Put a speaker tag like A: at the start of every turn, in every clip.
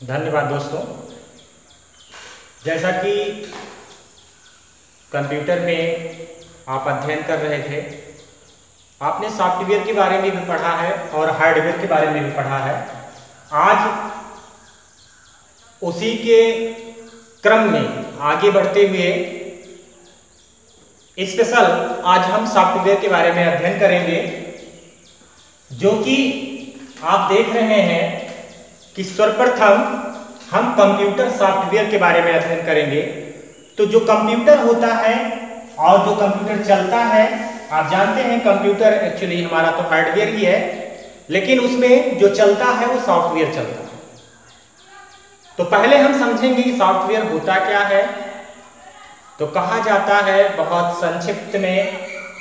A: धन्यवाद दोस्तों। जैसा कि कंप्यूटर में आप अध्ययन कर रहे थे, आपने सॉफ्टवेयर के बारे में भी पढ़ा है और हार्डवेयर के बारे में भी पढ़ा है। आज उसी के क्रम में आगे बढ़ते हुए स्पेशल आज हम सॉफ्टवेयर के बारे में अध्ययन करेंगे, जो कि आप देख रहे हैं कि सर्वप्रथम हम कंप्यूटर सॉफ्टवेयर के बारे में अध्ययन करेंगे। तो जो कंप्यूटर होता है और जो कंप्यूटर चलता है, आप जानते हैं कंप्यूटर एक्चुअली हमारा तो हार्डवेयर ही है, लेकिन उसमें जो चलता है वो सॉफ्टवेयर चलता है। तो पहले हम समझेंगे कि सॉफ्टवेयर होता क्या है। तो कहा जाता है बहुत संक्षिप्त में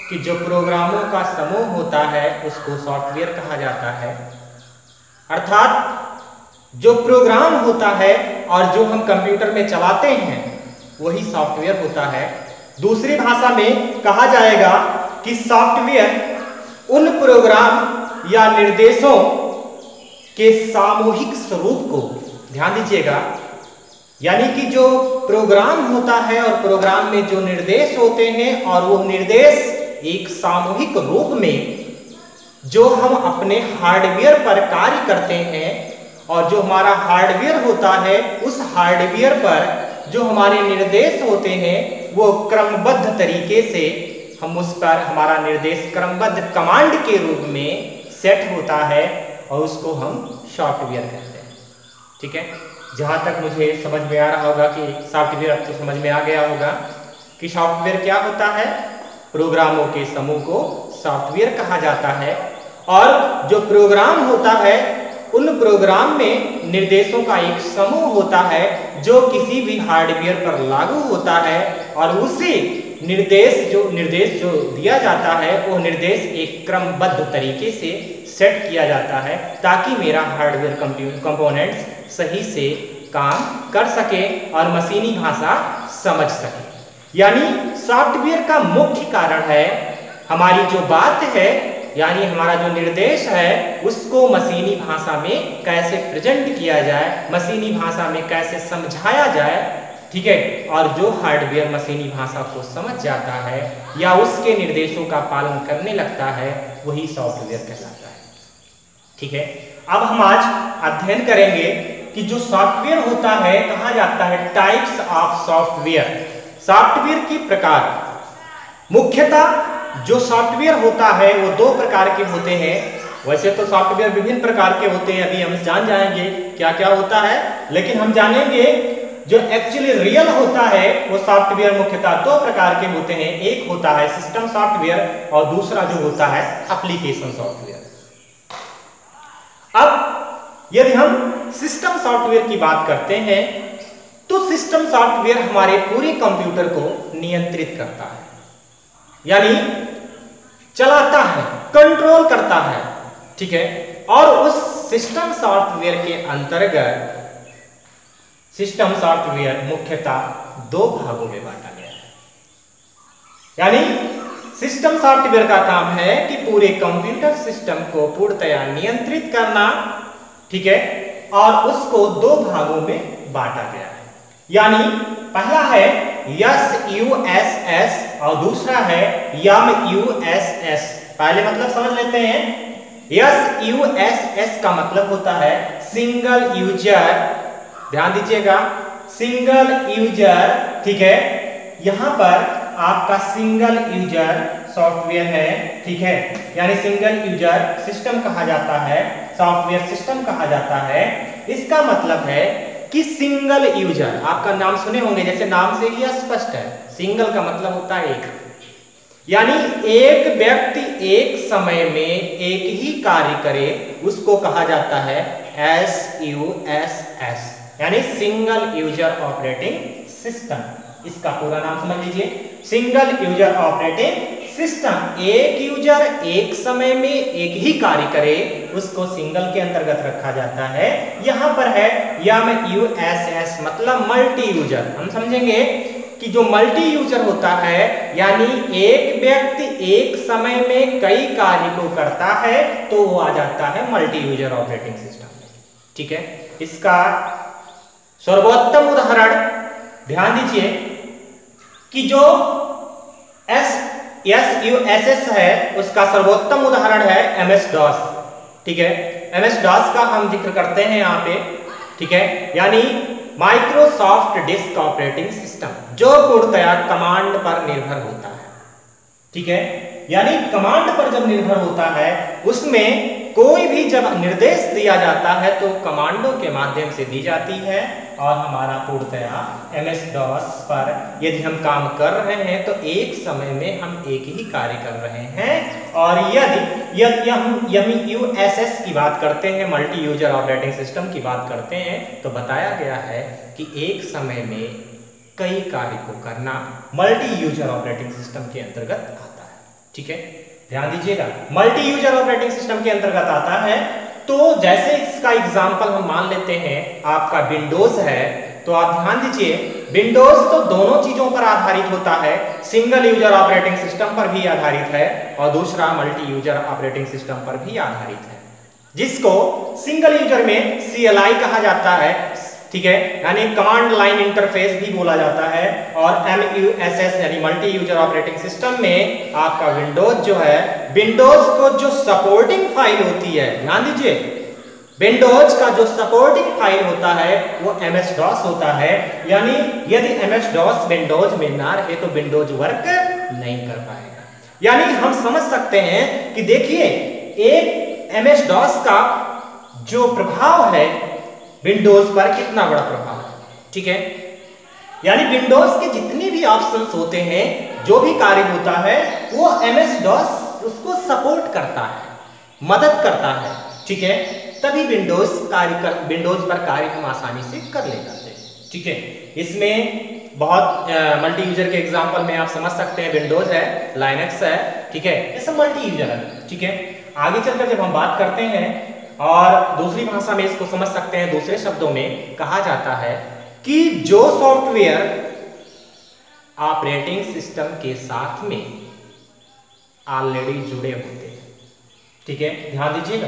A: कि जो प्रोग्रामों का समूह होता है उसको सॉफ्टवेयर कहा जाता है। अर्थात जो प्रोग्राम होता है और जो हम कंप्यूटर में चलाते हैं वही सॉफ्टवेयर होता है। दूसरी भाषा में कहा जाएगा कि सॉफ्टवेयर उन प्रोग्राम या निर्देशों के सामूहिक स्वरूप को, ध्यान दीजिएगा, यानी कि जो प्रोग्राम होता है और प्रोग्राम में जो निर्देश होते हैं और वो निर्देश एक सामूहिक रूप में जो हम अपने हार्डवेयर पर कार्य करते हैं, और जो हमारा हार्डवेयर होता है उस हार्डवेयर पर जो हमारे निर्देश होते हैं वो क्रमबद्ध तरीके से हम उस पर हमारा निर्देश क्रमबद्ध कमांड के रूप में सेट होता है और उसको हम सॉफ्टवेयर कहते हैं। ठीक है, जहाँ तक मुझे समझ में आ रहा होगा कि सॉफ्टवेयर अब तो समझ में आ गया होगा कि सॉफ्टवेयर क्या होता है। प्रोग्रामों के समूह को सॉफ्टवेयर कहा जाता है, और जो प्रोग्राम होता है उन प्रोग्राम में निर्देशों का एक समूह होता है जो किसी भी हार्डवेयर पर लागू होता है, और उसी निर्देश जो दिया जाता है वो निर्देश एक क्रमबद्ध तरीके से सेट किया जाता है ताकि मेरा हार्डवेयर कंपोनेंट्स सही से काम कर सके और मशीनी भाषा समझ सके। यानी सॉफ्टवेयर का मुख्य कारण है हमारी जो बात है, यानी हमारा जो निर्देश है उसको मशीनी भाषा में कैसे प्रेजेंट किया जाए, मशीनी भाषा में कैसे समझाया जाए। ठीक है, और जो हार्डवेयर मशीनी भाषा को समझ जाता है या उसके निर्देशों का पालन करने लगता है वही सॉफ्टवेयर कहलाता है। ठीक है, अब हम आज अध्ययन करेंगे कि जो सॉफ्टवेयर होता है, कहा जाता है टाइप्स ऑफ सॉफ्टवेयर, सॉफ्टवेयर के प्रकार। मुख्यतः जो सॉफ्टवेयर होता है वो दो प्रकार के होते हैं। वैसे तो सॉफ्टवेयर विभिन्न प्रकार के होते हैं, अभी हम जान जाएंगे क्या क्या होता है, लेकिन हम जानेंगे जो एक्चुअली रियल होता है वो सॉफ्टवेयर मुख्यतः दो प्रकार के होते हैं। एक होता है सिस्टम सॉफ्टवेयर और दूसरा जो होता है एप्लीकेशन सॉफ्टवेयर। अब यदि हम सिस्टम सॉफ्टवेयर की बात करते हैं तो सिस्टम सॉफ्टवेयर हमारे पूरे कंप्यूटर को नियंत्रित करता है, यानी चलाता है, कंट्रोल करता है। ठीक है, और उस सिस्टम सॉफ्टवेयर के अंतर्गत सिस्टम सॉफ्टवेयर मुख्यतः दो भागों में बांटा गया है। यानी सिस्टम सॉफ्टवेयर का काम है कि पूरे कंप्यूटर सिस्टम को पूर्णतया नियंत्रित करना। ठीक है, और उसको दो भागों में बांटा गया है। यानी पहला है SUSS और दूसरा है MUSS। पहले मतलब समझ लेते हैं। SUSS का मतलब होता है सिंगल यूजर, ध्यान दीजिएगा, सिंगल यूजर। ठीक है, यहां पर आपका सिंगल यूजर सॉफ्टवेयर है। ठीक है, यानी सिंगल यूजर सिस्टम कहा जाता है, सॉफ्टवेयर सिस्टम कहा जाता है। इसका मतलब है कि सिंगल यूजर, आपका नाम सुने होंगे, जैसे नाम से ही स्पष्ट है, सिंगल का मतलब होता है एक, यानी एक व्यक्ति एक समय में एक ही कार्य करे उसको कहा जाता है SUSS, यानी सिंगल यूजर ऑपरेटिंग सिस्टम। इसका पूरा नाम समझ लीजिए, सिंगल यूजर ऑपरेटिंग सिस्टम। एक यूजर एक समय में एक ही कार्य करे उसको सिंगल के अंतर्गत रखा जाता है। यहां पर है MUSS मतलब मल्टी यूजर। हम समझेंगे कि जो मल्टी यूजर होता है यानी एक व्यक्ति एक समय में कई कार्य को करता है तो वो आ जाता है मल्टी यूजर ऑपरेटिंग सिस्टम। ठीक है, इसका सर्वोत्तम उदाहरण ध्यान दीजिए कि जो SUSS है उसका सर्वोत्तम उदाहरण है MS DOS। ठीक है, MS DOS का हम जिक्र करते हैं यहाँ पे। ठीक है, यानी माइक्रोसॉफ्ट डिस्क ऑपरेटिंग सिस्टम, जो पूर्णतया कमांड पर निर्भर होता है। ठीक है, यानी कमांड पर जब निर्भर होता है, उसमें कोई भी जब निर्देश दिया जाता है तो कमांडों के माध्यम से दी जाती है। और हमारा पूर्णतया MS DOS पर यदि हम काम कर रहे हैं तो एक समय में हम एक ही कार्य कर रहे हैं। और यदि हम MUSS की बात करते हैं, मल्टी यूजर ऑपरेटिंग सिस्टम की बात करते हैं, तो बताया गया है कि एक समय में कई कार्य को करना मल्टी यूजर ऑपरेटिंग सिस्टम के अंतर्गत आता है। ठीक है, ध्यान दीजिएगा, मल्टी यूजर ऑपरेटिंग सिस्टम के अंतर्गत आता है। तो जैसे इसका एग्जांपल हम मान लेते हैं, आपका विंडोज है, तो आप ध्यान दीजिए विंडोज तो दोनों चीजों पर आधारित होता है, सिंगल यूजर ऑपरेटिंग सिस्टम पर भी आधारित है और दूसरा मल्टी यूजर ऑपरेटिंग सिस्टम पर भी आधारित है, जिसको सिंगल यूजर में CLI कहा जाता है। ठीक है, यानी कमांड लाइन इंटरफेस भी बोला जाता है। और MUSS यानी मल्टी यूजर ऑपरेटिंग सिस्टम में आपका विंडोज जो है, विंडोज को जो सपोर्टिंग फाइल होती है, ध्यान दीजिए विंडोज का जो सपोर्टिंग फाइल होता है वो MS DOS होता है। यानी यदि MS DOS विंडोज में ना रहे तो विंडोज वर्क नहीं कर पाएगा। यानी हम समझ सकते हैं कि देखिए एक MS DOS का जो प्रभाव है विंडोज पर कितना बड़ा प्रभाव है। ठीक है, यानी विंडोज के जितने भी ऑप्शंस होते हैं, जो भी कार्य होता है, वो MS DOS उसको सपोर्ट करता है, मदद करता है। ठीक है, तभी विंडोज पर कार्य हम आसानी से कर ले जाते हैं। ठीक है, इसमें बहुत मल्टी यूजर के एग्जांपल में आप समझ सकते हैं, विंडोज है, लाइनक्स है। ठीक है, ये सब मल्टी यूजर है। ठीक है, आगे चलकर जब हम बात करते हैं और दूसरी भाषा में इसको समझ सकते हैं, दूसरे शब्दों में कहा जाता है कि जो सॉफ्टवेयर ऑपरेटिंग सिस्टम के साथ में ऑलरेडी जुड़े होते हैं। ठीक है, ध्यान दीजिएगा,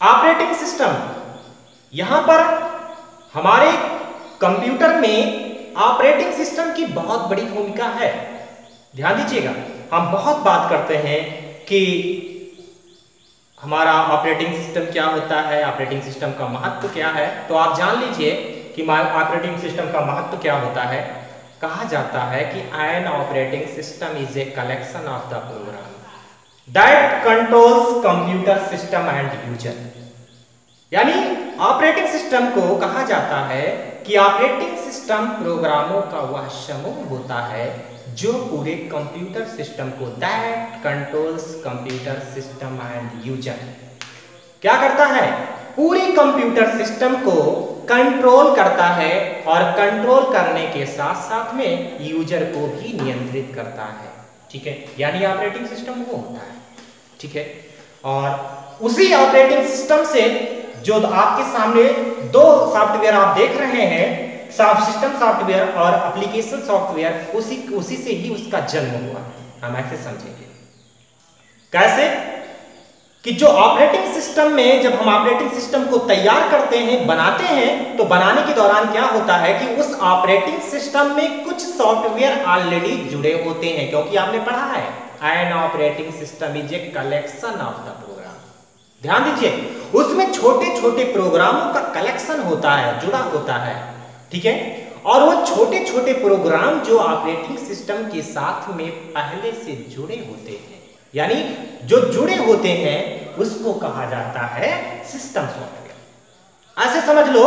A: ऑपरेटिंग सिस्टम, यहां पर हमारे कंप्यूटर में ऑपरेटिंग सिस्टम की बहुत बड़ी भूमिका है। ध्यान दीजिएगा, हम बहुत बात करते हैं कि हमारा ऑपरेटिंग सिस्टम क्या होता है, ऑपरेटिंग सिस्टम का महत्व क्या है। तो आप जान लीजिए कि ऑपरेटिंग सिस्टम का महत्व क्या होता है। कहा जाता है कि an operating system is a collection of the program that controls computer system and user. यानी ऑपरेटिंग सिस्टम को कहा जाता है कि ऑपरेटिंग सिस्टम प्रोग्रामों का वह समूह होता है जो पूरे कंप्यूटर सिस्टम को, that controls computer system and user, क्या करता है, पूरे कंप्यूटर सिस्टम को कंट्रोल करता है और कंट्रोल करने के साथ साथ में यूजर को भी नियंत्रित करता है। ठीक है, यानी ऑपरेटिंग सिस्टम वो होता है। ठीक है, और उसी ऑपरेटिंग सिस्टम से जो आपके सामने दो सॉफ्टवेयर आप देख रहे हैं, सिस्टम सॉफ्टवेयर और एप्लीकेशन सॉफ्टवेयर, उसी से ही उसका जन्म हुआ। हम ऐसे समझेंगे कैसे कि जो ऑपरेटिंग सिस्टम में जब हम ऑपरेटिंग सिस्टम को तैयार करते हैं, बनाते हैं, तो बनाने के दौरान क्या होता है कि उस ऑपरेटिंग सिस्टम में कुछ सॉफ्टवेयर ऑलरेडी जुड़े होते हैं, क्योंकि आपने पढ़ा है an operating system is a collection of the program. ध्यान दीजिए, उसमें छोटे छोटे प्रोग्रामों का कलेक्शन होता है, जुड़ा होता है। ठीक है, और वो छोटे छोटे प्रोग्राम जो ऑपरेटिंग सिस्टम के साथ में पहले से जुड़े होते हैं, यानी जो जुड़े होते हैं, उसको कहा जाता है सिस्टम सॉफ्टवेयर। ऐसे समझ लो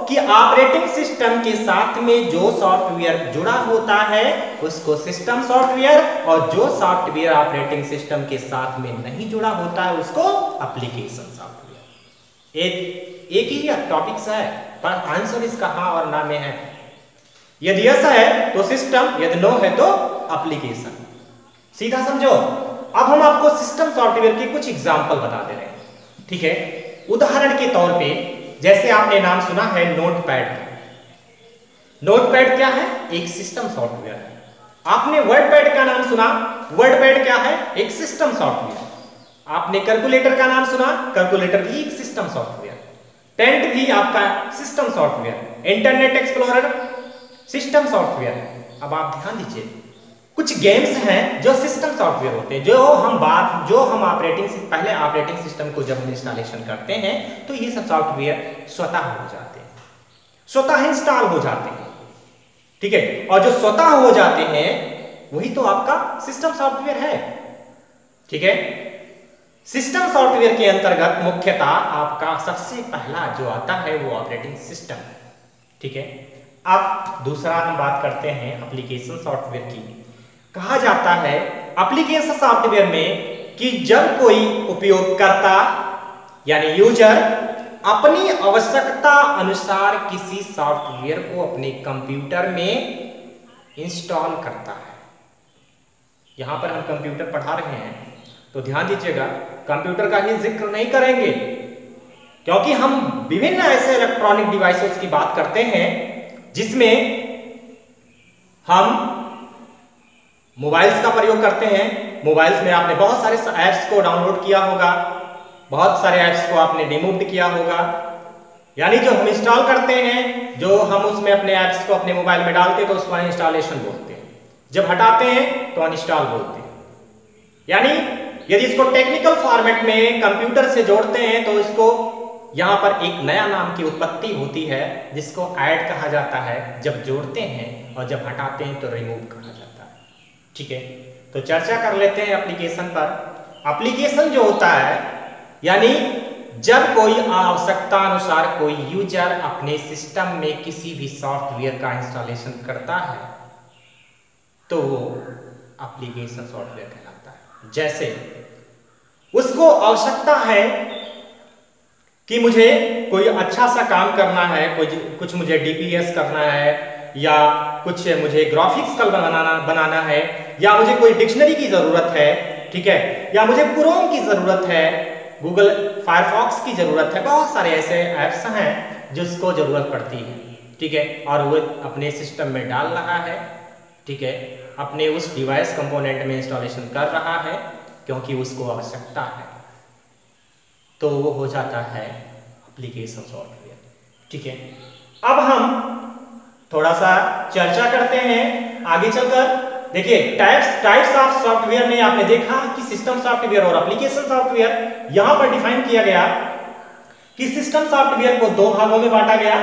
A: कि ऑपरेटिंग सिस्टम के साथ में जो सॉफ्टवेयर जुड़ा होता है उसको सिस्टम सॉफ्टवेयर, और जो सॉफ्टवेयर ऑपरेटिंग सिस्टम के साथ में नहीं जुड़ा होता है उसको एप्लीकेशन सॉफ्टवेयर। एक ही टॉपिक्स है, पर आंसर इसका हाँ और ना में है। यदि यस है तो सिस्टम, यदि नो है तो एप्लीकेशन। सीधा समझो। अब हम आपको सिस्टम सॉफ्टवेयर के कुछ एग्जाम्पल बता दे रहे हैं। ठीक है, उदाहरण के तौर पे जैसे आपने नाम सुना है नोटपैड का। नोटपैड क्या है, एक सिस्टम सॉफ्टवेयर है। आपने वर्डपैड का नाम सुना, वर्डपैड क्या है, एक सिस्टम सॉफ्टवेयर। आपने कैलकुलेटर का नाम सुना, कैलकुलेटर भी एक सिस्टम सॉफ्टवेयर। टेंट भी आपका system software, internet explorer system software है। अब आप ध्यान दीजिए, कुछ गेम्स हैं जो सिस्टम सॉफ्टवेयर होते हैं, जो हम पहले ऑपरेटिंग सिस्टम को जब हम इंस्टॉलेशन करते हैं तो ये सब सॉफ्टवेयर स्वतः हो जाते हैं, स्वतः इंस्टॉल हो जाते हैं, ठीक है। और जो स्वतः हो जाते हैं वही तो आपका सिस्टम सॉफ्टवेयर है, ठीक है। सिस्टम सॉफ्टवेयर के अंतर्गत मुख्यतः आपका सबसे पहला जो आता है वो ऑपरेटिंग सिस्टम, ठीक है। अब दूसरा हम बात करते हैं एप्लीकेशन सॉफ्टवेयर की। कहा जाता है एप्लीकेशन सॉफ्टवेयर में कि जब कोई उपयोगकर्ता यानी यूजर अपनी आवश्यकता अनुसार किसी सॉफ्टवेयर को अपने कंप्यूटर में इंस्टॉल करता है। यहां पर हम कंप्यूटर पढ़ा रहे हैं तो ध्यान दीजिएगा, कंप्यूटर का ही जिक्र नहीं करेंगे क्योंकि हम विभिन्न ऐसे इलेक्ट्रॉनिक डिवाइसेस की बात करते हैं जिसमें हम मोबाइल्स का प्रयोग करते हैं। मोबाइल्स में आपने बहुत सारे ऐप्स को डाउनलोड किया होगा, बहुत सारे ऐप्स को आपने रिमूव किया होगा, यानी जो हम इंस्टॉल करते हैं, जो हम उसमें अपने ऐप्स को अपने मोबाइल में डालते हैं तो उसको इंस्टॉलेशन बोलते हैं, जब हटाते हैं तो अनइंस्टॉल बोलते हैं। यानी यदि इसको टेक्निकल फॉर्मेट में कंप्यूटर से जोड़ते हैं तो इसको यहां पर एक नया नाम की उत्पत्ति होती है जिसको ऐड कहा जाता है, जब जोड़ते हैं, और जब हटाते हैं तो रिमूव कहा जाता है, ठीक है। तो चर्चा कर लेते हैं एप्लीकेशन पर। एप्लीकेशन जो होता है यानी जब कोई आवश्यकता अनुसार कोई यूजर अपने सिस्टम में किसी भी सॉफ्टवेयर का इंस्टॉलेशन करता है तो वो एप्लीकेशन सॉफ्टवेयर कहलाता है। जैसे उसको आवश्यकता है कि मुझे कोई अच्छा सा काम करना है, कुछ मुझे डीपीएस करना है, या कुछ मुझे ग्राफिक्स कल बनाना है, या मुझे कोई डिक्शनरी की जरूरत है, ठीक है, या मुझे क्रोम की जरूरत है, गूगल फायरफॉक्स की जरूरत है। बहुत सारे ऐसे ऐप्स हैं जिसको जरूरत पड़ती है, ठीक है, और वो अपने सिस्टम में डाल रहा है, ठीक है, अपने उस डिवाइस कंपोनेंट में इंस्टॉलेशन कर रहा है क्योंकि उसको आवश्यकता है, तो वो हो जाता है एप्लीकेशन सॉफ्टवेयर, ठीक है। अब हम थोड़ा सा चर्चा करते हैं आगे चलकर। देखिए टाइप्स ऑफ सॉफ्टवेयर में आपने देखा कि सिस्टम सॉफ्टवेयर और एप्लीकेशन सॉफ्टवेयर, यहां पर डिफाइन किया गया कि सिस्टम सॉफ्टवेयर को दो भागों में बांटा गया,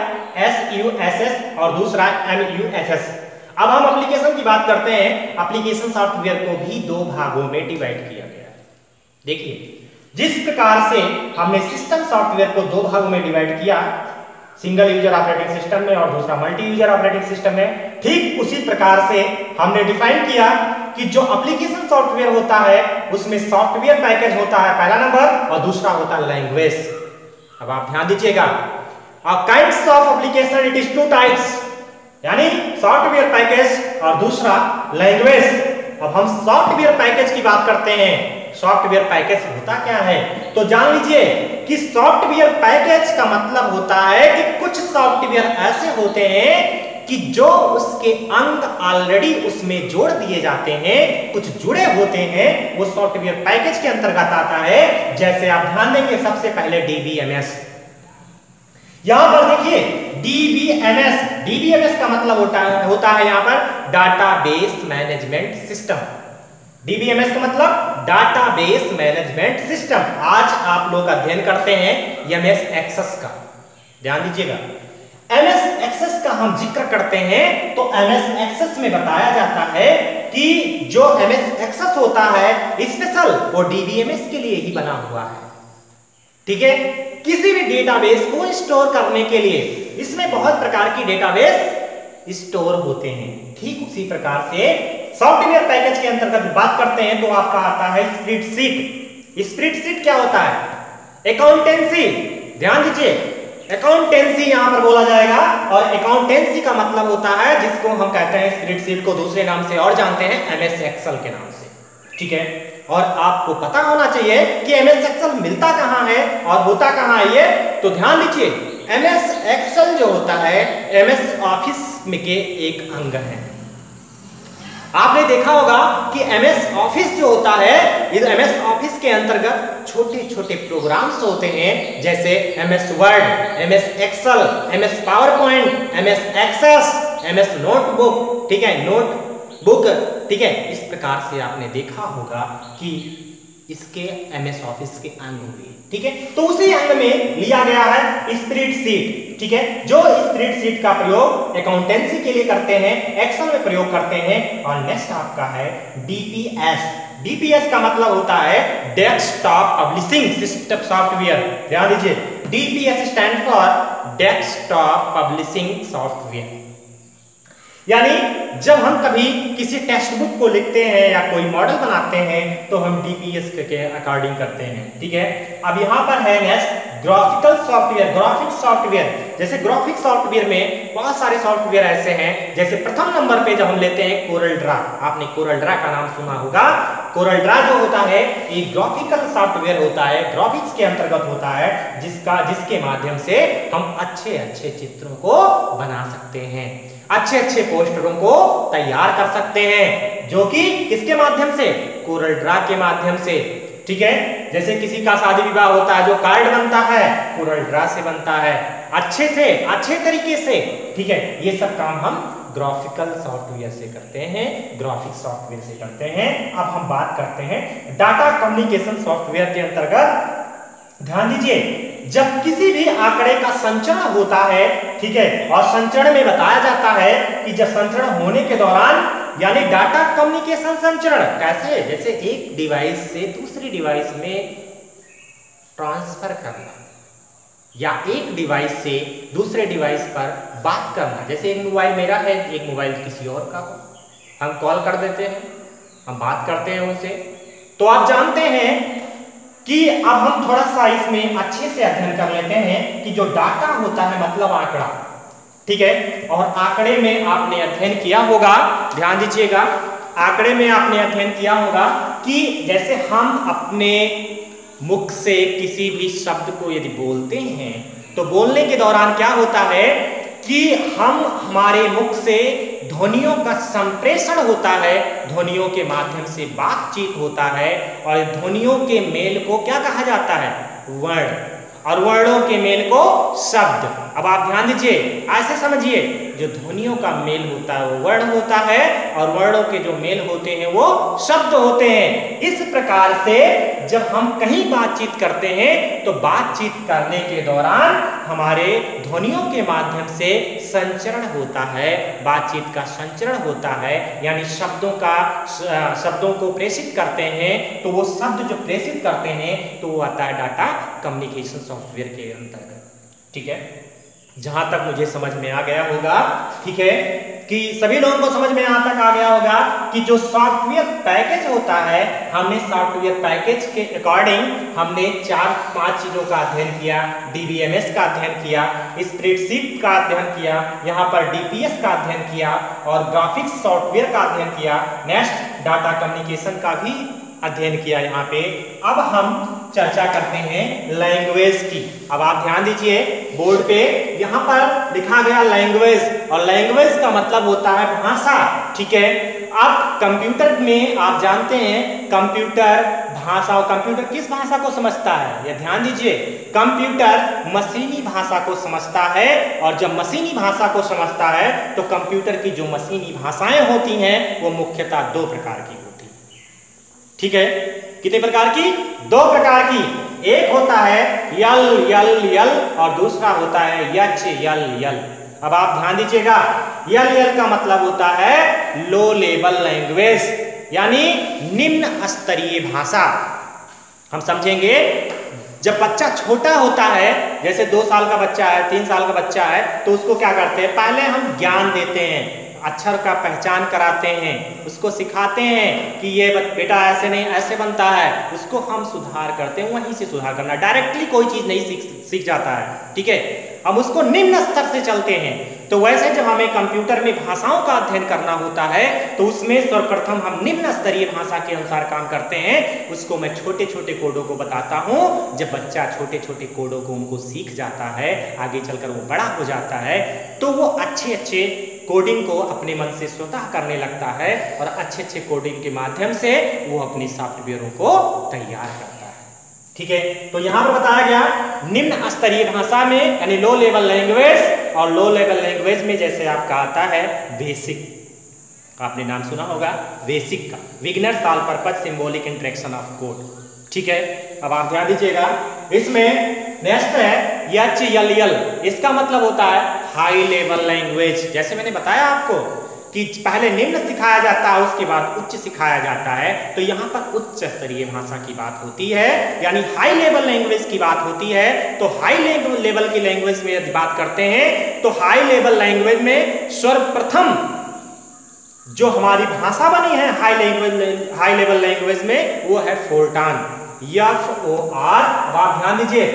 A: SUSS और दूसरा MUSS। अब हम एप्लीकेशन की बात करते हैं, एप्लीकेशन सॉफ्टवेयर को भी दो भागों में डिवाइड किया गया है। देखिए जिस प्रकार से हमने सिस्टम सॉफ्टवेयर को दो भागों में डिवाइड किया, सिंगल यूजर ऑपरेटिंग सिस्टम में और दूसरा मल्टी यूजर ऑपरेटिंग सिस्टम में, ठीक उसी प्रकार से हमने डिफाइन किया कि जो एप्लीकेशन सॉफ्टवेयर होता है उसमें सॉफ्टवेयर पैकेज होता है पहला नंबर, और दूसरा होता है लैंग्वेज। अब आप ध्यान दीजिएगा, kinds of application it is two types, यानी सॉफ्टवेयर पैकेज और दूसरा लैंग्वेज। अब हम सॉफ्टवेयर पैकेज की बात करते हैं। सॉफ्टवेयर पैकेज होता क्या है तो जान लीजिए कि सॉफ्टवेयर पैकेज का मतलब होता है कि कुछ सॉफ्टवेयर ऐसे होते हैं कि जो उसके अंग ऑलरेडी उसमें जोड़ दिए जाते हैं, कुछ जुड़े होते हैं, वो सॉफ्टवेयर पैकेज के अंतर्गत आता है। जैसे आप ध्यान देंगे सबसे पहले DBMS, यहां पर देखिए DBMS का मतलब होता है यहां पर डाटाबेस मैनेजमेंट सिस्टम। DBMS का मतलब डाटाबेस मैनेजमेंट सिस्टम। आज आप लोग अध्ययन करते हैं MS एक्सेस का, ध्यान दीजिएगा। MS एक्सेस का हम जिक्र करते हैं तो MS एक्सेस में बताया जाता है कि जो MS एक्सेस होता है स्पेशल, वो DBMS के लिए ही बना हुआ है, ठीक है। किसी भी डेटाबेस को स्टोर करने के लिए इसमें बहुत प्रकार की डेटाबेस स्टोर होते हैं। ठीक उसी प्रकार से सॉफ्टवेयर पैकेज के अंतर्गत बात करते हैं तो आपका आता है स्प्रेडशीट। स्प्रेडशीट क्या होता है? अकाउंटेंसी। ध्यान दीजिए, अकाउंटेंसी यहां पर बोला जाएगा, और अकाउंटेंसी का मतलब होता है जिसको हम कहते हैं स्प्रेडशीट को दूसरे नाम से और जानते हैं MS एक्सेल के नाम से, ठीक है। और आपको पता होना चाहिए कि MS एक्सेल मिलता कहां है और होता कहां है ये, तो ध्यान दीजिए MS एक्सेल जो होता है MS ऑफिस में के एक अंग है। आपने देखा होगा कि एमएस ऑफिस जो होता है, इस एमएस ऑफिस के अंतर्गत छोटे छोटे प्रोग्राम्स होते हैं, जैसे MS Word, MS Excel, MS PowerPoint, MS Access, MS Notebook, ठीक है, नोटबुक, ठीक है। इस प्रकार से आपने देखा होगा कि इसके एमएस ऑफिस के अंग हुए, ठीक है। तो उसी अंग में लिया गया है स्प्रेडशीट, ठीक है, जो स्प्रेडशीट का प्रयोग अकाउंटेंसी के लिए करते हैं, एक्सेल में प्रयोग करते हैं। और नेक्स्ट आपका है डीपीएस। डीपीएस का मतलब होता है डेस्कटॉप पब्लिशिंग सिस्टम सॉफ्टवेयर। ध्यान दीजिए, DPS stand for desktop publishing software. यानी जब हम कभी किसी टेक्स्ट बुक को लिखते हैं या कोई मॉडल बनाते हैं तो हम डीपीएस के अकॉर्डिंग करते हैं, ठीक है। अब यहाँ पर है next graphical software, graphics software. जैसे ग्राफिक्स सॉफ्टवेयर में बहुत सारे सॉफ्टवेयर ऐसे हैं, जैसे प्रथम नंबर पे जब हम लेते हैं कोरल ड्रा, आपने कोरल ड्रा का नाम सुना होगा। कोरल ड्रा जो होता है एक ग्राफिकल सॉफ्टवेयर होता है, ग्राफिक्स के अंतर्गत होता है, जिसके माध्यम से हम अच्छे अच्छे चित्रों को बना सकते हैं, अच्छे अच्छे पोस्टरों को तैयार कर सकते हैं, जो कि किसके माध्यम से, कोरल ड्रा के माध्यम से, ठीक है। जैसे किसी का शादी विवाह होता है, जो कार्ड बनता है कोरल ड्रा से बनता है, अच्छे से, अच्छे तरीके से, ठीक है। ये सब काम हम ग्राफिकल सॉफ्टवेयर से करते हैं, ग्राफिक्स सॉफ्टवेयर से करते हैं। अब हम बात करते हैं डाटा कम्युनिकेशन सॉफ्टवेयर के अंतर्गत। ध्यान दीजिए, जब किसी भी आंकड़े का संचरण होता है, ठीक है, और संचरण में बताया जाता है कि जब संचरण होने के दौरान, यानी डाटा कम्युनिकेशन संचरण कैसे, जैसे एक डिवाइस से दूसरी डिवाइस में ट्रांसफर करना, या एक डिवाइस से दूसरे डिवाइस पर बात करना। जैसे एक मोबाइल मेरा है, एक मोबाइल किसी और का हो, हम कॉल कर देते हैं, हम बात करते हैं उनसे। तो आप जानते हैं कि अब हम थोड़ा सा इसमें अच्छे से अध्ययन कर लेते हैं कि जो डाटा होता है मतलब आंकड़ा, ठीक है। और आंकड़े में आपने अध्ययन किया होगा, ध्यान दीजिएगा, आंकड़े में आपने अध्ययन किया होगा कि जैसे हम अपने मुख से किसी भी शब्द को यदि बोलते हैं तो बोलने के दौरान क्या होता है कि हमारे मुख से ध्वनियों का संप्रेषण होता है, ध्वनियों के माध्यम से बातचीत होता है, और ध्वनियों के मेल को क्या कहा जाता है, वर्ण, और वर्णों के मेल को शब्द। अब आप ध्यान दीजिए, ऐसे समझिए, जो ध्वनियों का मेल होता है वो वर्ण होता है, और वर्णों के जो मेल होते हैं वो शब्द होते हैं। इस प्रकार से जब हम कहीं बातचीत करते हैं तो बातचीत करने के दौरान हमारे ध्वनियों के माध्यम से संचरण होता है, बातचीत का संचरण होता है, यानी शब्दों को प्रेषित करते हैं। तो वो शब्द जो प्रेषित करते हैं तो वो आता है डाटा कम्युनिकेशन सॉफ्टवेयर के अंतर्गत, ठीक है। जहां तक मुझे समझ में आ गया होगा, ठीक है, कि सभी लोगों को समझ में यहाँ तक आ गया होगा कि जो सॉफ्टवेयर पैकेज होता है, हमने सॉफ्टवेयर पैकेज के अकॉर्डिंग हमने 4-5 चीजों का अध्ययन किया। डीबीएमएस का अध्ययन किया, स्प्रेडशीट का अध्ययन किया, यहाँ पर डीपीएस का अध्ययन किया, और ग्राफिक्स सॉफ्टवेयर का अध्ययन किया। नेक्स्ट डाटा कम्युनिकेशन का भी अध्ययन किया यहाँ पे। अब हम चर्चा करते हैं लैंग्वेज की। अब आप ध्यान दीजिए, बोर्ड पे यहाँ पर लिखा गया लैंग्वेज, और लैंग्वेज का मतलब होता है भाषा, ठीक है। अब कंप्यूटर में आप जानते हैं कंप्यूटर भाषा, और कंप्यूटर किस भाषा को समझता है, ये ध्यान दीजिए, कंप्यूटर मशीनी भाषा को समझता है। और जब मशीनी भाषा को समझता है तो कंप्यूटर की जो मशीनी भाषाएं होती हैं वो मुख्यतः 2 प्रकार की होती है, ठीक है। कितने प्रकार की? 2 प्रकार की। एक होता है यल यल यल, और दूसरा होता है यच यल यल। अब आप ध्यान दीजिएगा, यल यल का मतलब होता है लो लेवल लैंग्वेज, यानी निम्न स्तरीय भाषा। हम समझेंगे, जब बच्चा छोटा होता है, जैसे 2 साल का बच्चा है, 3 साल का बच्चा है, तो उसको क्या करते हैं, पहले हम ज्ञान देते हैं, अक्षर का पहचान कराते हैं, उसको सिखाते हैं कि ये बेटा ऐसे नहीं ऐसे बनता है, उसको हम सुधार करते हैं। वहीं से सुधार करना, डायरेक्टली कोई चीज नहीं सीख जाता है, ठीक है। हम उसको निम्न स्तर से चलते हैं। तो वैसे जब हमें कंप्यूटर में भाषाओं का अध्ययन करना होता है तो उसमें सर्वप्रथम हम निम्न स्तरीय भाषा के अनुसार काम करते हैं। उसको मैं छोटे छोटे कोडों को बताता हूं। जब बच्चा छोटे छोटे कोडों को उनको सीख जाता है, आगे चलकर वो बड़ा हो जाता है, तो वो अच्छे अच्छे कोडिंग को अपने मन से स्वतः करने लगता है और अच्छे अच्छे कोडिंग के माध्यम से वो अपनी सॉफ्टवेयरों को तैयार करता है। ठीक है, तो यहाँ पर बताया गया निम्न स्तरीय भाषा में यानी लो लेवल लैंग्वेज, और लो लेवल लैंग्वेज में जैसे आपका आता है बेसिक, आपने नाम सुना होगा बेसिक का, beginners all purpose symbolic interaction of code. ठीक है, अब आप ध्यान दीजिएगा, इसमें नेक्स्ट है HLL, इसका मतलब होता है हाई लेवल लैंग्वेज। जैसे मैंने बताया आपको कि पहले निम्न सिखाया जाता है, उसके बाद उच्च सिखाया जाता है, तो यहाँ पर उच्च स्तरीय भाषा की बात होती है, यानी हाई लेवल लैंग्वेज की बात होती है। तो हाई लेवल की लैंग्वेज में यदि बात करते हैं तो हाई लेवल लैंग्वेज में सर्वप्रथम जो हमारी भाषा बनी है हाई लेवल लैंग्वेज में, वो है फोर्टान, FOR। अब आप ध्यान दीजिए,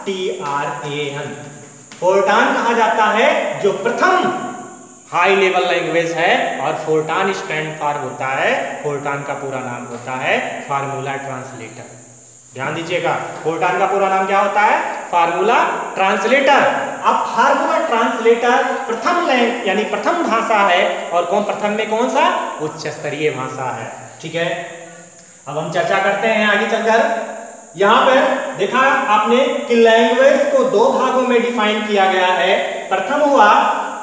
A: FORTRAN, फोर्टान कहा जाता है जो प्रथम हाई लेवल लैंग्वेज है। और फोर्टान स्टैंड फॉर होता है, फोर्टान का पूरा नाम होता है फार्मूला ट्रांसलेटर। ध्यान दीजिएगा, फोर्टान का पूरा नाम क्या होता है? Formula translator. अब फार्मूला ट्रांसलेटर प्रथम यानी प्रथम भाषा है, और प्रथम में कौन सा? उच्च स्तरीय भाषा है। ठीक है, अब हम चर्चा करते हैं आगे चलकर। यहां पर देखा आपने कि लैंग्वेज को दो भागों में डिफाइन किया गया है। प्रथम हुआ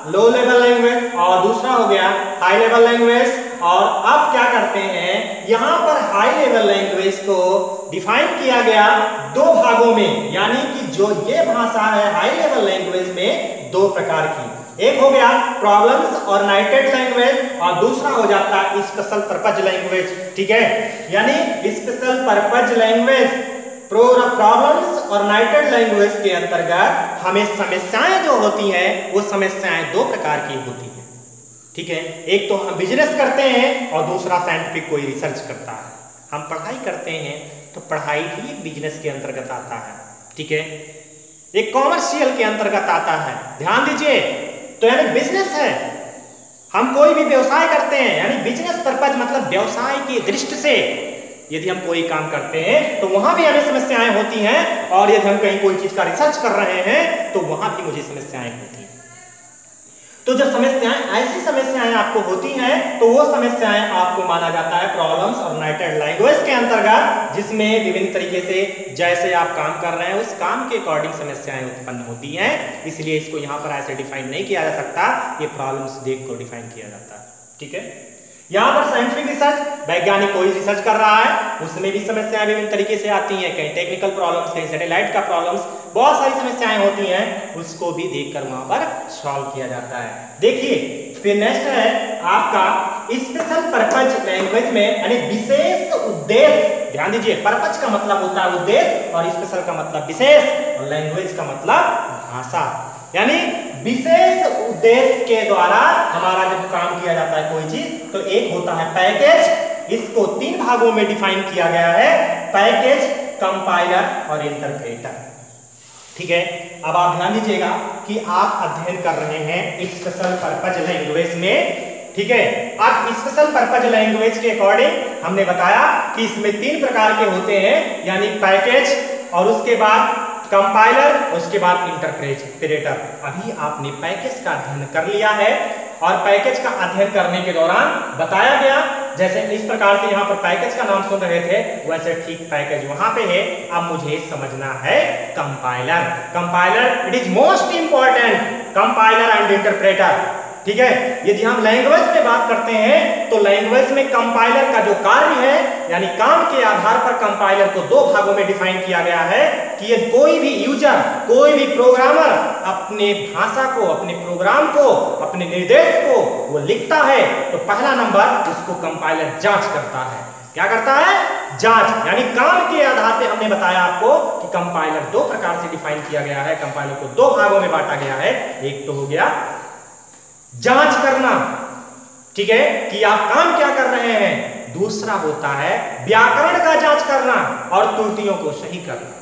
A: लो लेवल लैंग्वेज और दूसरा हो गया हाई लेवल लैंग्वेज। और अब क्या करते हैं, यहां पर हाई लेवल लैंग्वेज को डिफाइन किया गया दो भागों में, यानी कि जो ये भाषा है हाई लेवल लैंग्वेज में दो प्रकार की, एक हो गया प्रॉब्लम्स और नाइटेड लैंग्वेज, और दूसरा हो जाता है स्पेशल पर्पज लैंग्वेज। ठीक है, यानी स्पेशल पर्पज लैंग्वेज प्रॉब्लम्स और नाइटेड लैंग्वेज के अंतर्गत हमें समस्याएं जो होती हैं वो समस्याएं दो प्रकार की होती हैं। ठीक है, एक तो हम बिजनेस करते हैं और दूसरा साइंटिफिक कोई रिसर्च करता है। हम पढ़ाई करते हैं तो पढ़ाई भी बिजनेस के अंतर्गत आता है। ठीक है, एक कॉमर्शियल के अंतर्गत आता है। ध्यान दीजिए, तो यानी बिजनेस है, हम कोई भी व्यवसाय करते हैं, यानी बिजनेस पर्पज मतलब व्यवसाय की दृष्टि से यदि हम कोई काम करते हैं तो वहां भी हमें समस्याएं होती हैं, और यदि हम कहीं कोई चीज का रिसर्च कर रहे हैं तो वहां भी मुझे समस्याएं होती हैं। तो जब समस्याएं ऐसी समस्याएं आपको होती हैं तो वो समस्याएं आपको माना जाता है प्रॉब्लम्स और नाइटेड लैंग्वेज के अंतर्गत, जिसमें विभिन्न तरीके से जैसे आप काम कर रहे हैं उस काम के अकॉर्डिंग समस्याएं उत्पन्न होती हैं। इसलिए इसको यहाँ पर ऐसे डिफाइन नहीं किया जा सकता, ये प्रॉब्लम्स देख को डिफाइन किया जाता है। ठीक है, यहाँ पर साइंटिफिक रिसर्च, वैज्ञानिक कोई रिसर्च कर रहा है, उसमें भी समस्याएं विभिन्न तरीके से आती हैं, कहीं टेक्निकल प्रॉब्लम्स, कहीं सैटेलाइट का प्रॉब्लम्स, बहुत सारी समस्याएं होती हैं, उसको भी देखकर वहां पर सॉल्व किया जाता है। देखिए, फिर नेक्स्ट है आपका स्पेशल पर्पज लैंग्वेज में, यानी विशेष उद्देश्य। ध्यान दीजिए, पर्पज का मतलब होता है उद्देश्य और स्पेशल का मतलब विशेष, और लैंग्वेज का मतलब भाषा, यानी विशेष उद्देश्य के द्वारा हमारा जब काम किया जाता है कोई चीज, तो एक होता है पैकेज। इसको तीन भागों में डिफाइन किया गया है, पैकेज, कंपाइलर और इंटरप्रेटर। ठीक है, अब आप ध्यान दीजिएगा कि आप अध्ययन कर रहे हैं स्पेशल पर्पज लैंग्वेज में। ठीक है, आप स्पेशल पर्पज लैंग्वेज के अकॉर्डिंग हमने बताया कि इसमें तीन प्रकार के होते हैं, यानी पैकेज, और उसके बाद कंपाइलर, उसके बाद इंटरप्रेटर। अभी आपने पैकेज का अध्ययन कर लिया है, और पैकेज का अध्ययन करने के दौरान बताया गया, जैसे इस प्रकार से यहाँ पर पैकेज का नाम सुन रहे थे, वैसे ठीक पैकेज वहां पे है। अब मुझे समझना है compiler. Compiler it is most important, compiler and interpreter. ठीक है, यदि हम लैंग्वेज में बात करते हैं तो लैंग्वेज में कंपाइलर का जो कार्य है, यानी काम के आधार पर कंपाइलर को दो भागों में डिफाइन किया गया है कि यदि कोई भी यूजर, कोई भी प्रोग्रामर अपने भाषा को, अपने प्रोग्राम को, अपने निर्देश को वो लिखता है, तो पहला नंबर उसको कंपाइलर जांच करता है। क्या करता है? जांच। यानी काम के आधार पे हमने बताया आपको कि कंपाइलर दो प्रकार से डिफाइन किया गया है, कंपाइलर को दो भागों में बांटा गया है। एक तो हो गया जांच करना, ठीक है, कि आप काम क्या कर रहे हैं। दूसरा होता है व्याकरण का जांच करना और त्रुटियों को सही करना।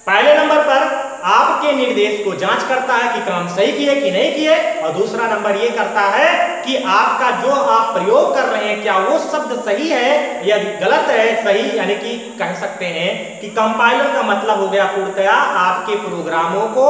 A: पहले नंबर पर आपके निर्देश को जांच करता है कि काम सही किए कि नहीं किए, और दूसरा नंबर ये करता है कि आपका जो आप प्रयोग कर रहे हैं क्या वो शब्द सही है या गलत है। सही यानी कि कह सकते हैं कि कंपाइलर का मतलब हो गया पूर्णतया आपके प्रोग्रामों को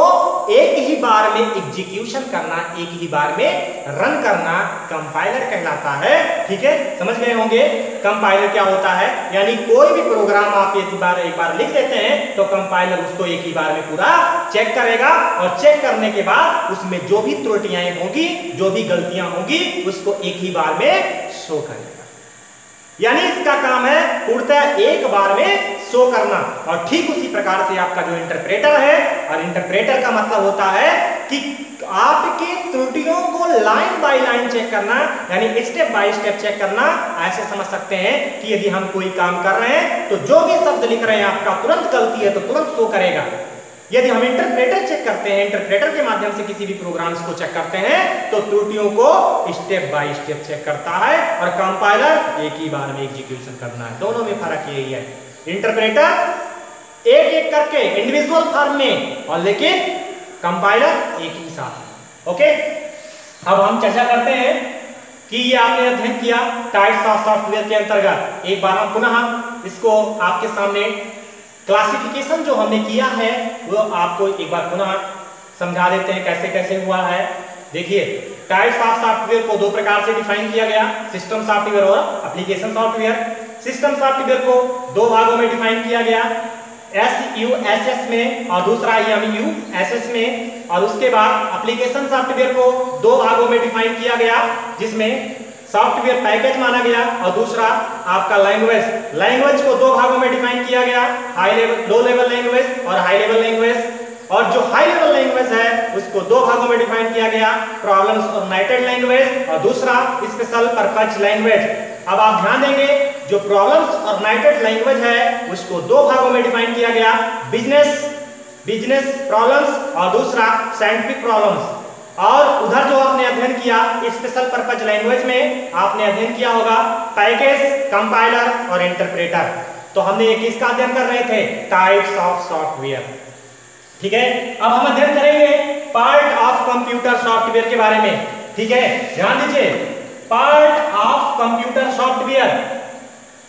A: एक ही बार में एग्जीक्यूशन करना, एक ही बार में रन करना कंपाइलर कहलाता है। ठीक है, समझ गए होंगे कंपाइलर क्या होता है। यानी कोई भी प्रोग्राम आप एक बार लिख देते हैं तो कंपाइलर उसको एक ही बार में पूरा चेक करेगा और चेक करने के बाद उसमें जो भी त्रुटियां होंगी, जो भी गलतियां होंगी, उसको एक ही बार में शो करेगा। यानी इसका काम है पूर्णतः एक बार में शो करना। और ठीक उसी प्रकार से आपका जो इंटरप्रेटर है, और इंटरप्रेटर का मतलब होता है कि आपकी त्रुटियों को लाइन बाय लाइन चेक करना, यानी स्टेप बाय स्टेप चेक करना। ऐसे समझ सकते हैं कि यदि हम कोई काम कर रहे हैं तो जो भी शब्द लिख रहे हैं आपका तुरंत गलती है तो तुरंत शो करेगा। यदि हम इंटरप्रेटर चेक करते हैं, इंटरप्रेटर के माध्यम से किसी भी प्रोग्राम्स को चेक करते हैं तो त्रुटियों को स्टेप बाय स्टेप चेक करता है और कंपाइलर एक ही बार में एग्जीक्यूशन करना है। दोनों में फर्क यही है, इंटरप्रेटर एक एक करके इंडिविजुअल फॉर्म में, और लेकिन कंपाइलर एक ही साथ। ओके, अब हम चर्चा करते हैं कि ये आपने अध्ययन किया टाइप्स ऑफ सॉफ्टवेयर के अंतर्गत। एक बार हम पुनः इसको आपके सामने क्लासिफिकेशन जो हमने किया है वो आपको एक बार पुनः समझा देते हैं कैसे कैसे हुआ है। देखिए, टाइप्स ऑफ सॉफ्टवेयर को दो प्रकार से डिफाइन किया गया, सिस्टम सॉफ्टवेयर और एप्लीकेशन सॉफ्टवेयर। सिस्टम सॉफ्टवेयर को दो भागों में डिफाइन किया गया, SUSS में और दूसरा MUSS में। और उसके बाद एप्लीकेशन सॉफ्टवेयर को दो भागों में डिफाइन किया गया, जिसमें सॉफ्टवेयर पैकेज माना गया और दूसरा आपका लैंग्वेज को दो भागों में डिफाइन किया गया, लो लेवल लैंग्वेज और हाई लेवल लैंग्वेज। और जो हाई लेवल लैंग्वेज है उसको दो भागों में डिफाइन किया गया, प्रॉब्लम्स ओरिएंटेड लैंग्वेज और दूसरा स्पेशल पर्पज लैंग्वेज। अब आप ध्यान देंगे, जो प्रॉब्लम्स ओरिएंटेड लैंग्वेज है उसको दो भागों में डिफाइन किया गया, बिजनेस प्रॉब्लम्स और दूसरा साइंटिफिक प्रॉब्लम्स। और उधर जो आपने अध्ययन किया स्पेशल पर्पज लैंग्वेज में आपने अध्ययन किया होगा पैकेज, कंपाइलर और इंटरप्रेटर। तो हमने एक किसका अध्ययन कर रहे थे, टाइप्स ऑफ सॉफ्टवेयर। ठीक है, अब हम अध्ययन करेंगे पार्ट ऑफ कंप्यूटर सॉफ्टवेयर के बारे में। ठीक है, ध्यान दीजिए, पार्ट ऑफ कंप्यूटर सॉफ्टवेयर।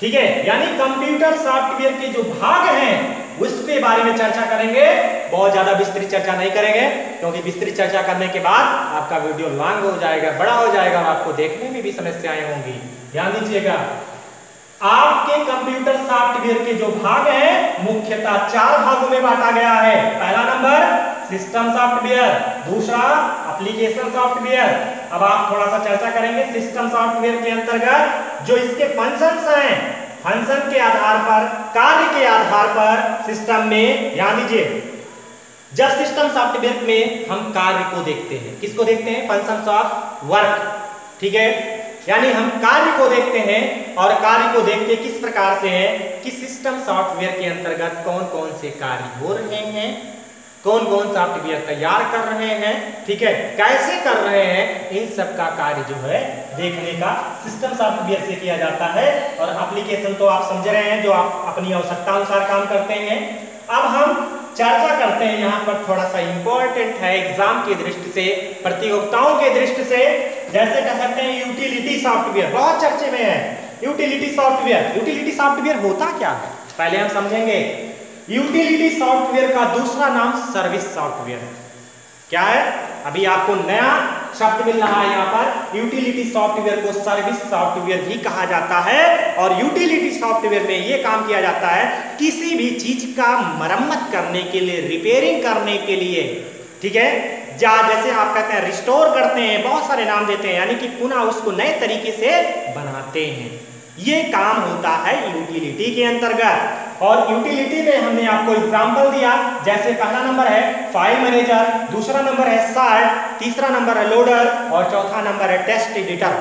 A: ठीक है, यानी कंप्यूटर सॉफ्टवेयर के जो भाग हैं उसके बारे में चर्चा करेंगे। बहुत ज्यादा विस्तृत चर्चा नहीं करेंगे क्योंकि विस्तृत चर्चा करने के बाद आपका वीडियो लॉन्ग हो जाएगा, बड़ा हो जाएगा और आपको देखने में भी समस्याएं होंगी। ध्यान दीजिएगा, आपके कंप्यूटर सॉफ्टवेयर के जो भाग हैं मुख्यतः चार भागों में बांटा गया है। पहला नंबर सिस्टम सॉफ्टवेयर, दूसरा एप्लीकेशन सॉफ्टवेयर। अब आप थोड़ा सा चर्चा करेंगे सिस्टम सॉफ्टवेयर के अंतर्गत जो इसके फंक्शंस हैं, फंक्शन के आधार पर, कार्य के आधार पर सिस्टम में, ध्यान दीजिए, जब सिस्टम सॉफ्टवेयर में हम कार्य को देखते हैं, किसको देखते हैं, फंक्शंस ऑफ वर्क। ठीक है, यानी हम कार्य को देखते हैं और कार्य को देखते किस प्रकार से है कि सिस्टम सॉफ्टवेयर के अंतर्गत कौन कौन से कार्य हो रहे हैं, कौन कौन सॉफ्टवेयर तैयार कर रहे हैं, ठीक है, कैसे कर रहे हैं, इन सब का कार्य जो है देखने का सिस्टम सॉफ्टवेयर से किया जाता है। और एप्लीकेशन तो आप समझ रहे हैं, जो आप अपनी आवश्यकता अनुसार काम करते हैं। अब हम चर्चा करते हैं, यहाँ पर थोड़ा सा इंपॉर्टेंट है एग्जाम की दृष्टि से, प्रतियोगिताओं के दृष्टि से, जैसे कह सकते हैं यूटिलिटी सॉफ्टवेयर, बहुत चर्चे में है यूटिलिटी सॉफ्टवेयर। यूटिलिटी सॉफ्टवेयर होता क्या है पहले हम समझेंगे। यूटिलिटी सॉफ्टवेयर का दूसरा नाम सर्विस सॉफ्टवेयर है। क्या है, अभी आपको नया शब्द मिल रहा है यहाँ पर। यूटिलिटी सॉफ्टवेयर को सर्विस सॉफ्टवेयर भी कहा जाता है। और यूटिलिटी सॉफ्टवेयर में ये काम किया जाता है किसी भी चीज का मरम्मत करने के लिए, रिपेयरिंग करने के लिए, ठीक है, जैसे आप कहते हैं रिस्टोर करते हैं, बहुत सारे नाम देते हैं, यानी कि पुनः उसको नए तरीके से बनाते हैं। ये काम होता है यूटिलिटी के अंतर्गत। और यूटिलिटी में हमने आपको एग्जांपल दिया, जैसे पहला नंबर है फाइल मैनेजर, दूसरा नंबर है सॉर्ट, तीसरा नंबर है लोडर और चौथा नंबर है टेक्स्ट एडिटर।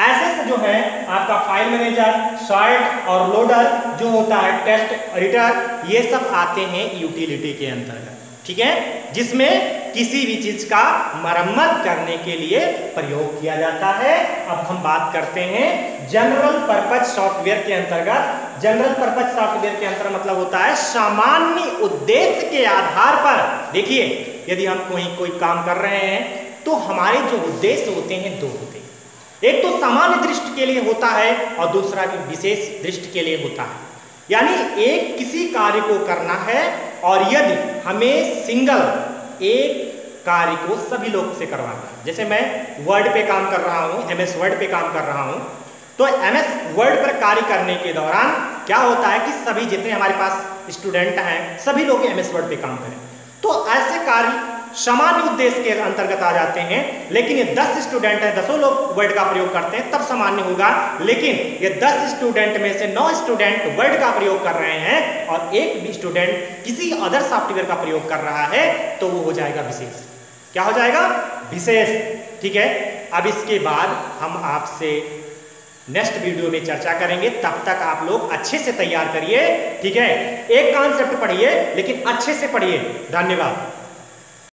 A: ऐसे जो है आपका फाइल मैनेजर, सॉर्ट और लोडर जो होता है, टेक्स्ट एडिटर, ये सब आते हैं यूटिलिटी के अंतर्गत। ठीक है, जिसमें किसी भी चीज का मरम्मत करने के लिए प्रयोग किया जाता है। अब हम बात करते हैं जनरल पर्पज सॉफ्टवेयर के अंतर्गत। जनरल पर्पज सॉफ्टवेयर के अंतर्गत मतलब होता है सामान्य उद्देश्य के आधार पर। देखिए, यदि हम कोई काम कर रहे हैं तो हमारे जो उद्देश्य होते हैं दो होते हैं। एक तो सामान्य दृष्टि के लिए होता है और दूसरा भी विशेष दृष्टि के लिए होता है। यानी एक किसी कार्य को करना है और यदि हमें सिंगल एक कार्य को सभी लोग से करवाता है। जैसे मैं वर्ड पे काम कर रहा हूँ, MS वर्ड पे काम कर रहा हूँ, तो MS वर्ड पर कार्य करने के दौरान क्या होता है कि सभी जितने हमारे पास स्टूडेंट हैं सभी लोग MS वर्ड पे काम करें। तो ऐसे कार्य सामान्य उद्देश्य के अंतर्गत आ जाते हैं। लेकिन ये 10 स्टूडेंट हैं, 10 लोग वर्ड का प्रयोग करते हैं तब सामान्य होगा। लेकिन ये 10 स्टूडेंट में से 9 स्टूडेंट वर्ड का प्रयोग कर रहे हैं और एक भी स्टूडेंट किसी अदर सॉफ्टवेयर का प्रयोग कर रहा है तो वो हो जाएगा विशेष। क्या हो जाएगा? विशेष। ठीक है, अब इसके बाद हम आपसे नेक्स्ट वीडियो में चर्चा करेंगे। तब तक आप लोग अच्छे से तैयार करिए। ठीक है, एक कॉन्सेप्ट पढ़िए लेकिन अच्छे से पढ़िए। धन्यवाद।